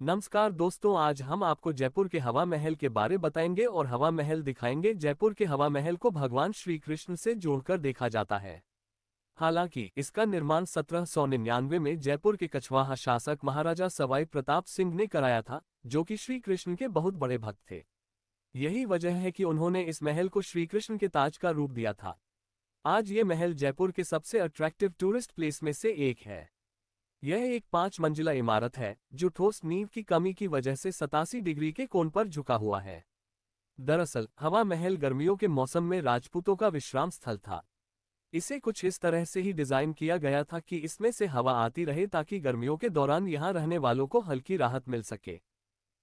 नमस्कार दोस्तों, आज हम आपको जयपुर के हवा महल के बारे बताएंगे और हवा महल दिखाएंगे। जयपुर के हवा महल को भगवान श्री कृष्ण से जोड़कर देखा जाता है। हालांकि इसका निर्माण 1799 में जयपुर के कछवाहा शासक महाराजा सवाई प्रताप सिंह ने कराया था, जो कि श्री कृष्ण के बहुत बड़े भक्त थे। यही वजह है कि उन्होंने इस महल को श्री कृष्ण के ताज का रूप दिया था। आज ये महल जयपुर के सबसे अट्रैक्टिव टूरिस्ट प्लेस में से एक है। यह एक 5 मंजिला इमारत है जो ठोस नींव की कमी की वजह से 87 डिग्री के कोण पर झुका हुआ है। दरअसल हवा महल गर्मियों के मौसम में राजपूतों का विश्राम स्थल था। इसे कुछ इस तरह से ही डिजाइन किया गया था कि इसमें से हवा आती रहे ताकि गर्मियों के दौरान यहां रहने वालों को हल्की राहत मिल सके।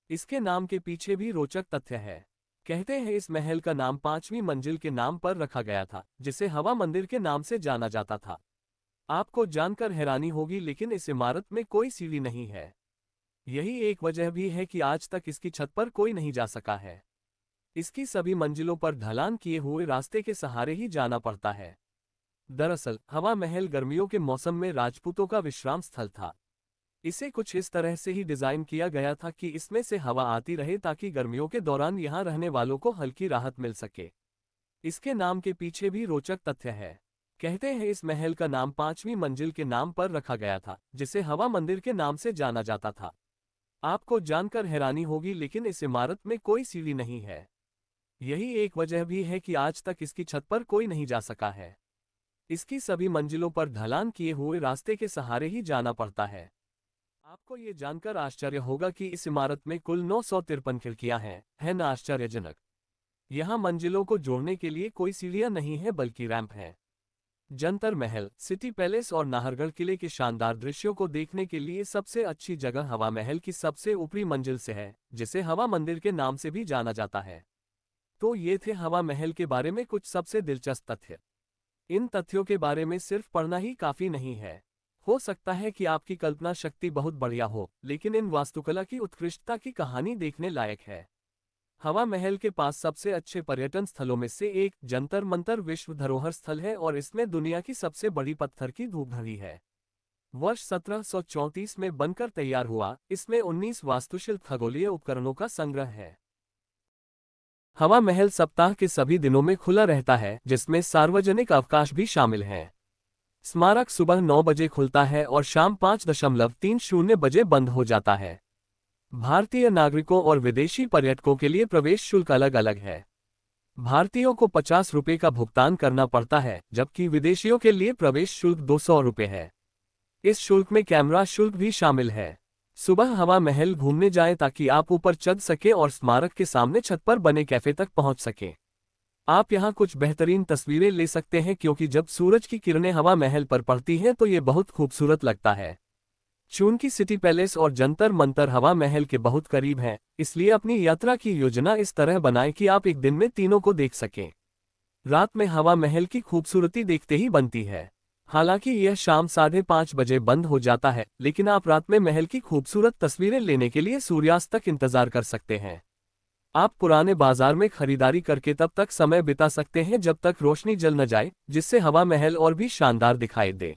इसके नाम के पीछे भी रोचक तथ्य है। कहते हैं इस महल का नाम 5वीं मंजिल के नाम पर रखा गया था, जिसे हवा मंदिर के नाम से जाना जाता था। आपको जानकर हैरानी होगी, लेकिन इस इमारत में कोई सीढ़ी नहीं है। यही एक वजह भी है कि आज तक इसकी छत पर कोई नहीं जा सका है। इसकी सभी मंजिलों पर ढलान किए हुए रास्ते के सहारे ही जाना पड़ता है। दरअसल हवा महल गर्मियों के मौसम में राजपूतों का विश्राम स्थल था। इसे कुछ इस तरह से ही डिजाइन किया गया था कि इसमें से हवा आती रहे ताकि गर्मियों के दौरान यहां रहने वालों को हल्की राहत मिल सके। इसके नाम के पीछे भी रोचक तथ्य है। कहते हैं इस महल का नाम 5वीं मंजिल के नाम पर रखा गया था, जिसे हवा मंदिर के नाम से जाना जाता था। आपको जानकर हैरानी होगी, लेकिन इस इमारत में कोई सीढ़ी नहीं है। यही एक वजह भी है कि आज तक इसकी छत पर कोई नहीं जा सका है। इसकी सभी मंजिलों पर ढलान किए हुए रास्ते के सहारे ही जाना पड़ता है। आपको ये जानकर आश्चर्य होगा कि इस इमारत में कुल 953 खिड़कियां हैं। है ना आश्चर्यजनक? यहाँ मंजिलों को जोड़ने के लिए कोई सीढ़ियां नहीं है, बल्कि रैंप है। जंतर महल, सिटी पैलेस और नाहरगढ़ किले के शानदार दृश्यों को देखने के लिए सबसे अच्छी जगह हवा महल की सबसे ऊपरी मंजिल से है, जिसे हवा मंदिर के नाम से भी जाना जाता है। तो ये थे हवा महल के बारे में कुछ सबसे दिलचस्प तथ्य। इन तथ्यों के बारे में सिर्फ पढ़ना ही काफी नहीं है। हो सकता है कि आपकी कल्पना शक्ति बहुत बढ़िया हो, लेकिन इन वास्तुकला की उत्कृष्टता की कहानी देखने लायक है। हवा महल के पास सबसे अच्छे पर्यटन स्थलों में से एक जंतर मंतर विश्व धरोहर स्थल है और इसमें दुनिया की सबसे बड़ी पत्थर की धूप घड़ी है। वर्ष 1734 में बनकर तैयार हुआ, इसमें 19 वास्तुशिल्प खगोलीय उपकरणों का संग्रह है। हवा महल सप्ताह के सभी दिनों में खुला रहता है, जिसमें सार्वजनिक अवकाश भी शामिल हैं। स्मारक सुबह 9 बजे खुलता है और शाम 5:30 बजे बंद हो जाता है। भारतीय नागरिकों और विदेशी पर्यटकों के लिए प्रवेश शुल्क अलग अलग है। भारतीयों को 50 रुपये का भुगतान करना पड़ता है, जबकि विदेशियों के लिए प्रवेश शुल्क 200 रुपये है। इस शुल्क में कैमरा शुल्क भी शामिल है। सुबह हवा महल घूमने जाएं ताकि आप ऊपर चढ़ सके और स्मारक के सामने छत पर बने कैफे तक पहुंच सके। आप यहां कुछ बेहतरीन तस्वीरें ले सकते हैं, क्योंकि जब सूरज की किरणें हवा महल पर पड़ती हैं तो ये बहुत खूबसूरत लगता है। चूंकि सिटी पैलेस और जंतर मंतर हवा महल के बहुत करीब हैं, इसलिए अपनी यात्रा की योजना इस तरह बनाएं कि आप एक दिन में तीनों को देख सकें। रात में हवा महल की खूबसूरती देखते ही बनती है। हालांकि यह शाम 5:30 बजे बंद हो जाता है, लेकिन आप रात में महल की खूबसूरत तस्वीरें लेने के लिए सूर्यास्त तक इंतजार कर सकते हैं। आप पुराने बाजार में खरीदारी करके तब तक समय बिता सकते हैं जब तक रोशनी जल न जाए, जिससे हवा महल और भी शानदार दिखाई दे।